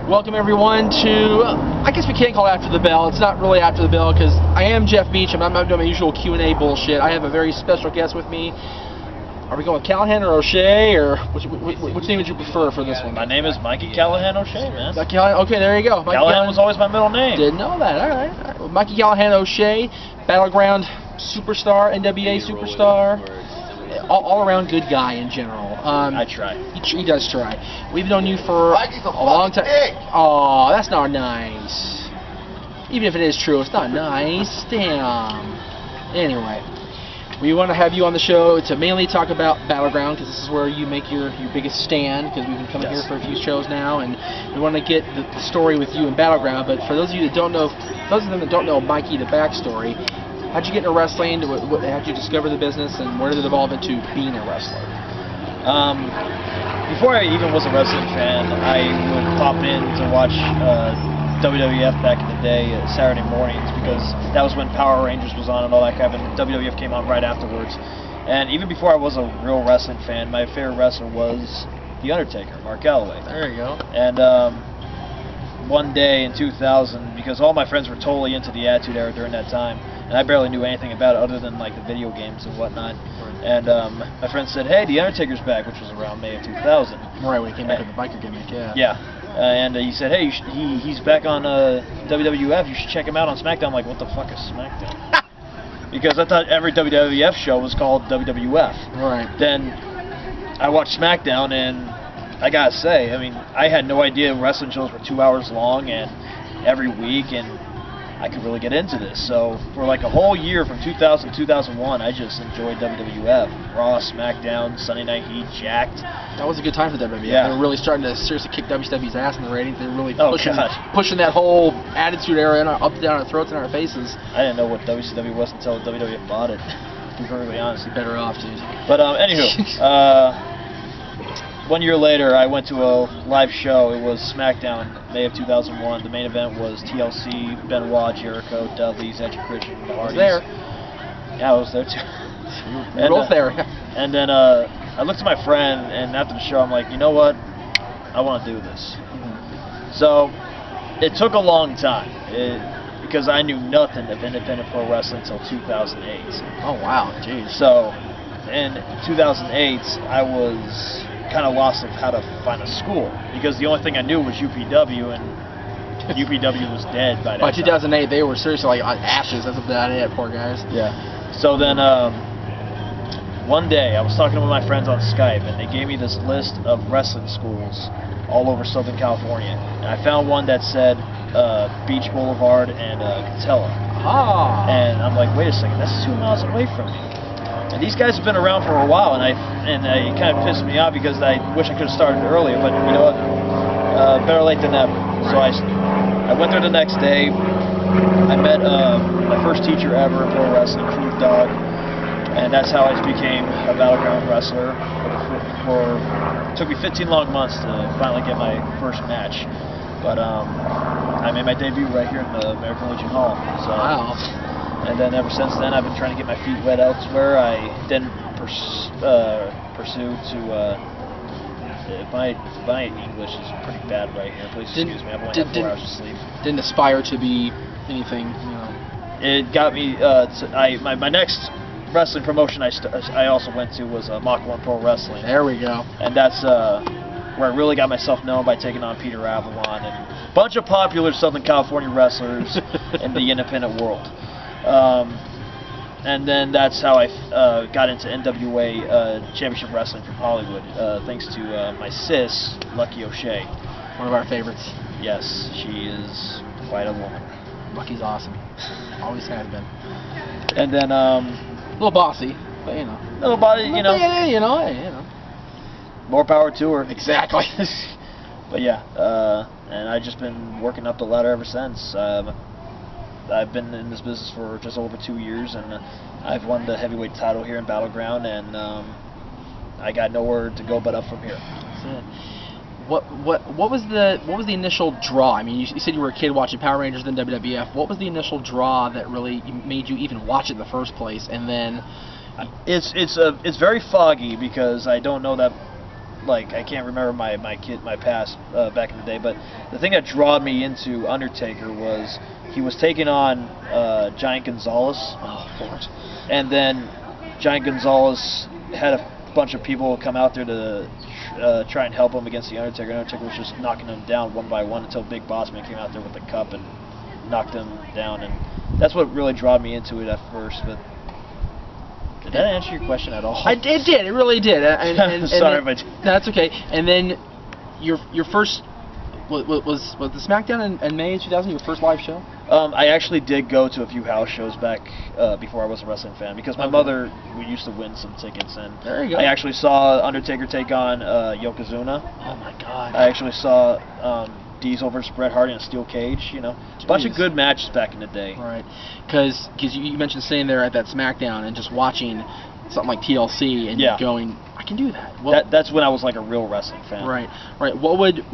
Welcome everyone to, I guess we can't call it After the Bell. It's not really After the Bell because I am Jeff Meacham. I'm not doing my usual Q&A bullshit. I have a very special guest with me. Are we going with Callahan or O'Shea, or which name would you prefer for this one? My name is Mikey Callahan O'Shea, man. Callahan? Okay, there you go. Mikey Callahan was always my middle name. Didn't know that. All right. Well, Mikey Callahan O'Shea, Battleground superstar, NWA superstar. All-around good guy in general. I try. He does try. We've known you for a long time. Oh, that's not nice. Even if it is true, it's not nice. Damn. Anyway, we want to have you on the show to mainly talk about Battleground, because this is where you make your biggest stand, because we've been coming here for a few shows now, and we want to get the story with you in Battleground. But for those of you that don't know, those of them that don't know Mikey, the backstory, how'd you get into wrestling? How'd you discover the business, and where did it evolve into being a wrestler? Before I even was a wrestling fan, I would pop in to watch WWF back in the day, Saturday mornings, because that was when Power Rangers was on and all that crap, and WWF came on right afterwards. And even before I was a real wrestling fan, my favorite wrestler was The Undertaker, Mark Calloway. There you go. And one day in 2000, because all my friends were totally into the Attitude Era during that time, and I barely knew anything about it other than like the video games and whatnot. And my friend said, "Hey, The Undertaker's back," which was around May of 2000. Right, when he came back with the biker gimmick, yeah. Yeah. And he said, "Hey, he's back on WWF. You should check him out on SmackDown." I'm like, what the fuck is SmackDown? Because I thought every WWF show was called WWF. Right. Then I watched SmackDown, and I gotta say, I mean, I had no idea wrestling shows were 2 hours long and every week, and I could really get into this. So for like a whole year from 2000 to 2001, I just enjoyed WWF. Raw, SmackDown, Sunday Night Heat, Jacked. That was a good time for WWF. Yeah. They were really starting to seriously kick WWE's ass in the ratings. They were really pushing that whole Attitude Era up down our throats and our faces. I didn't know what WCW was until WWF bought it, to be perfectly honest. You're better off, dude. But anywho, 1 year later, I went to a live show. It was SmackDown, May of 2001. The main event was TLC, Benoit, Jericho, Dudley's, Edge, Christian, the Hardys. I was there. Yeah, I was there too. We were both there. And then I looked at my friend, and after the show, I'm like, you know what? I want to do this. So it took a long time because I knew nothing of independent pro wrestling until 2008. Oh wow, jeez. So in 2008, I was kind of lost of how to find a school, because the only thing I knew was UPW, and UPW was dead by that By time. 2008, they were seriously like ashes. That's about it, poor guys. Yeah. So then one day I was talking with my friends on Skype, and they gave me this list of wrestling schools all over Southern California, and I found one that said Beach Boulevard and Catella. Ah. And I'm like, wait a second, that's 2 miles away from me. And these guys have been around for a while, and it kind of pissed me off because I wish I could have started earlier, but you know what? Better late than never. So I went there the next day. I met my first teacher ever in pro wrestling, Crude Dog, and that's how I became a Battleground wrestler. It took me 15 long months to finally get my first match, but I made my debut right here in the American Legion Hall. So, wow. And then ever since then, I've been trying to get my feet wet elsewhere. I didn't pursue to. My English is pretty bad right here. Please excuse me. I've only had 4 hours of sleep. Didn't aspire to be anything, you know. It got me. My next wrestling promotion I also went to was Mach Pro Wrestling. There we go. And that's where I really got myself known, by taking on Peter Avalon and a bunch of popular Southern California wrestlers in the independent world. And then that's how I got into NWA Championship Wrestling from Hollywood, thanks to my sis, Mikey O'Shea. One of our favorites. Yes, she is quite a woman. Lucky's awesome. Always has been. And then a little bossy, but you know. Little body, you know. Yeah, you know. More power to her. Exactly. But yeah, and I've just been working up the ladder ever since. I've been in this business for just over 2 years, and I've won the heavyweight title here in Battleground, and I got nowhere to go but up from here. That's it. What was the initial draw? I mean, you said you were a kid watching Power Rangers, then WWF. What was the initial draw that really made you even watch it in the first place? And then it's very foggy, because I don't know that like I can't remember my past back in the day, but the thing that drawed me into Undertaker was he was taking on Giant Gonzalez. Oh, Lord. And then Giant Gonzalez had a bunch of people come out there to try and help him against the Undertaker. Undertaker was just knocking them down one by one until Big Boss Man came out there with the cup and knocked them down, and that's what really drew me into it at first. But did that answer your question at all? It did. It really did. Sorry, but no, that's okay. And then your first was the SmackDown in May 2000. Your first live show? I actually did go to a few house shows back before I was a wrestling fan, because my mother, we used to win some tickets, and there you go. I actually saw Undertaker take on Yokozuna. Oh my God! I actually saw Diesel versus Bret Hart in a steel cage. You know, a bunch of good matches back in the day. Right, because you mentioned sitting there at that SmackDown and just watching something like TLC and going, I can do that. Well, that's when I was like a real wrestling fan. Right, right. What would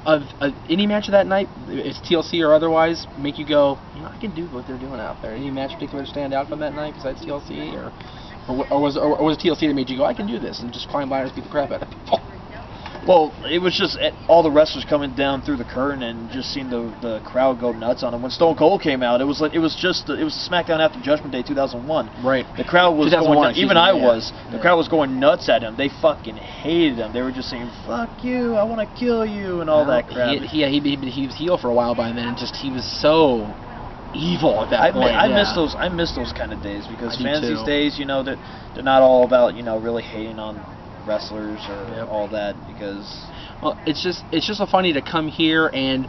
of any match of that night, it's TLC or otherwise, make you go, you know, I can do what they're doing out there? Any match particular stand out from that night besides TLC, or was it TLC that made you go, I can do this, and just climb ladders, beat the crap out of people? Well, it was just all the wrestlers coming down through the curtain and just seeing the crowd go nuts on them. When Stone Cold came out, it was SmackDown after Judgment Day 2001. Right. The crowd was going nuts. Even I was. The Yeah. crowd was going nuts at him. They fucking hated him. They were just saying, "Fuck you! I want to kill you!" and all that crap. He was heel for a while by then, and just he was so evil at that point. I miss those. I miss those kind of days, because I do fans too. these days, you know, they're not all about, you know, really hating on wrestlers or all that, because it's just so funny to come here and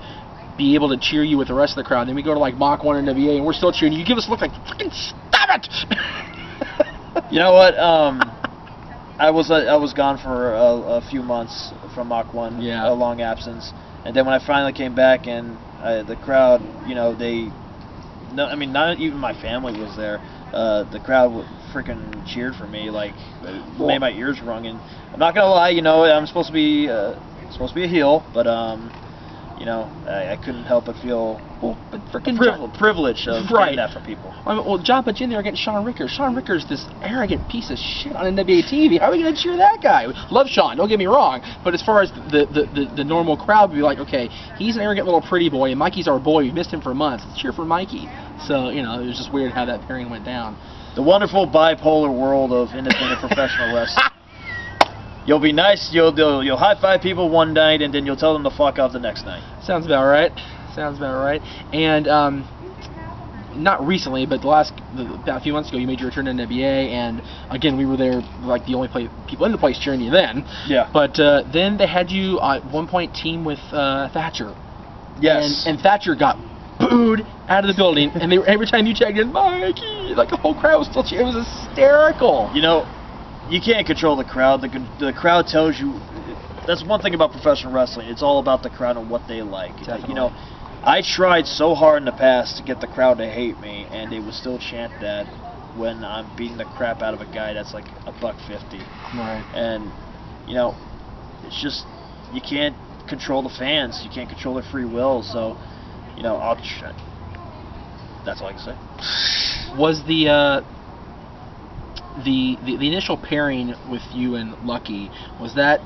be able to cheer you with the rest of the crowd. Then we go to like Mach 1 NWA and we're still cheering you. You give us a look like, fucking stop it! You know what? I was gone for a few months from Mach 1, a long absence, and then when I finally came back, and the crowd, you know, I mean, not even my family was there. The crowd freaking cheered for me, like made my ears rung. And I'm not gonna lie, you know, I'm supposed to be a heel, but you know, I couldn't help but feel privilege of getting that from people. I mean, well, John put you in there against Shawn Rickers. Shawn Rickers, this arrogant piece of shit on NWA TV. How are we gonna cheer that guy? Love Shawn, don't get me wrong, but as far as the normal crowd would be like, okay, he's an arrogant little pretty boy, and Mikey's our boy. We've missed him for months. Let's cheer for Mikey. So, you know, it was just weird how that pairing went down. The wonderful bipolar world of independent professional wrestling. You'll be nice, you'll high-five people one night, and then you'll tell them to fuck off the next night. Sounds about right. Sounds about right. And not recently, but about a few months ago, you made your return to NWA, and again, we were there, like the only people in the place cheering you then. Yeah. But then they had you at one point team with Thatcher. Yes. And Thatcher got booed out of the building, and every time you checked in, Mikey, like the whole crowd was still cheering. It was hysterical. You know, you can't control the crowd. The crowd tells you. That's one thing about professional wrestling. It's all about the crowd and what they like. Definitely. You know, I tried so hard in the past to get the crowd to hate me, and they would still chant that when I'm beating the crap out of a guy that's like $1.50. Right. And you know, it's just, you can't control the fans. You can't control their free will. So, you know, that's all I can say. Was the initial pairing with you and Lucky, was that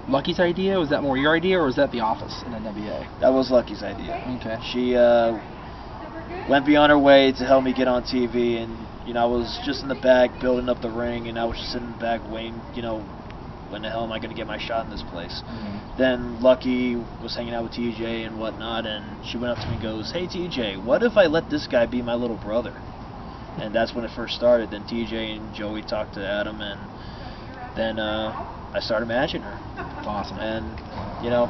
Lucky's idea? Was that more your idea, or was that the office in NWA? That was Lucky's idea. Okay. She went beyond her way to help me get on TV, and you know, I was just in the back building up the ring, and I was just sitting in the back waiting, you know, when the hell am I going to get my shot in this place? Mm-hmm. Then Lucky was hanging out with TJ and whatnot, and she went up to me and goes, "Hey TJ, what if I let this guy be my little brother?" And that's when it first started. Then TJ and Joey talked to Adam, and then I started matching her. That's awesome. And you know,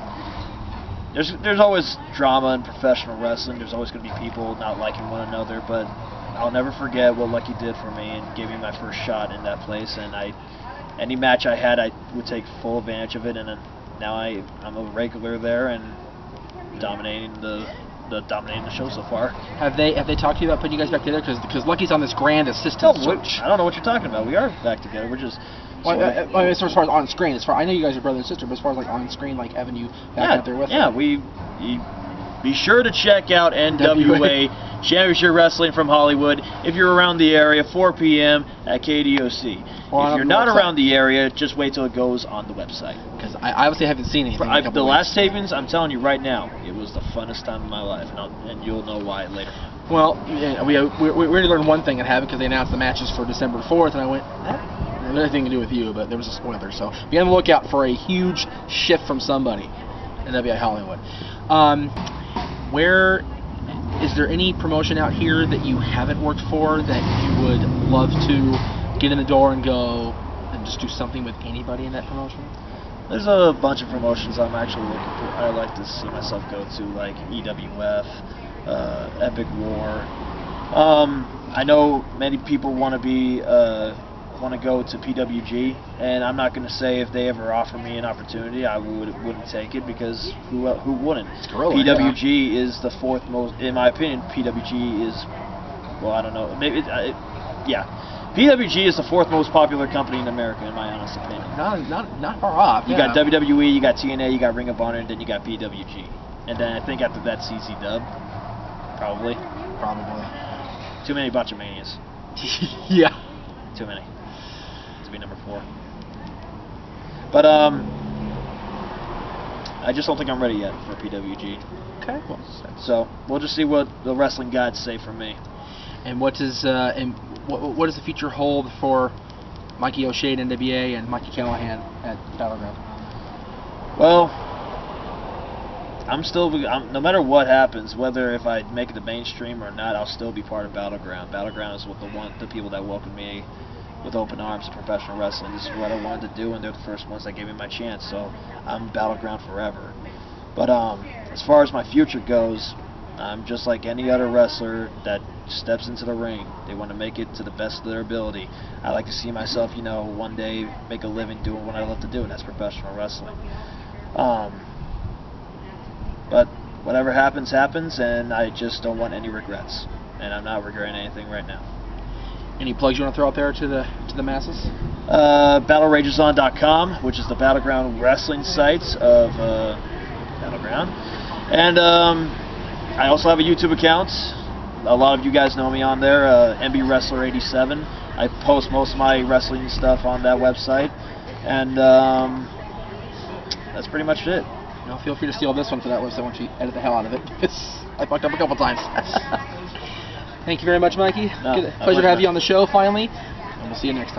there's always drama in professional wrestling. There's always going to be people not liking one another, but I'll never forget what Lucky did for me and gave me my first shot in that place. And any match I had, I would take full advantage of it. And then now I'm a regular there and dominating the show so far. Have they talked to you about putting you guys back together? Because Lucky's on this grand assistant search. I don't know what you're talking about. We are back together. We're just. As far as on screen, I know you guys are brother and sister, but as far as like on screen, like having you back out there with them. Yeah, be sure to check out NWA Championship Wrestling from Hollywood. If you're around the area, 4 p.m. at KDOC. If you're not around the area, just wait till it goes on the website. Because I obviously haven't seen anything. The last tapings, I'm telling you right now, it was the funnest time of my life, and you'll know why later. Well, yeah, we already learned one thing that happened because they announced the matches for December 4th, and I went, that had nothing to do with you, but there was a spoiler. So be on the lookout for a huge shift from somebody in NWA Hollywood. Where is there any promotion out here that you haven't worked for that you would love to get in the door and go and just do something with anybody in that promotion? There's a bunch of promotions I'm actually looking for. I'd like to see myself go to, like EWF, Epic War. I know many people want to go to PWG, and I'm not going to say if they ever offer me an opportunity, I wouldn't take it, because who wouldn't? PWG is the fourth most, in my opinion. PWG is, well, I don't know, maybe yeah. PWG is the fourth most popular company in America, in my honest opinion. Not far off. You got WWE, you got TNA, you got Ring of Honor, and then you got PWG. And then I think after that, CZ Dub. Probably. Too many Botchamanias. Yeah. Too many to be number 4. But I just don't think I'm ready yet for PWG. Okay. Well, so we'll just see what the wrestling gods say for me. And what does the future hold for Mikey O'Shea at NWA and Mikey Callahan at Battleground? Well, no matter what happens, whether if I make it to mainstream or not, I'll still be part of Battleground. Battleground is the people that welcomed me with open arms in professional wrestling. This is what I wanted to do, and they're the first ones that gave me my chance. So I'm Battleground forever. But as far as my future goes, I'm just like any other wrestler that steps into the ring. They want to make it to the best of their ability. I like to see myself, one day make a living doing what I love to do, and that's professional wrestling. But whatever happens, happens, and I just don't want any regrets. And I'm not regretting anything right now. Any plugs you want to throw out there to the masses? BattleRageisOn.com, which is the Battleground wrestling site of Battleground. And I also have a YouTube account. A lot of you guys know me on there, MB Wrestler 87. I post most of my wrestling stuff on that website. And that's pretty much it. Feel free to steal this one for that website once you edit the hell out of it. I fucked up a couple times. Thank you very much, Mikey. Pleasure to have you on the show finally, and we'll see you next time.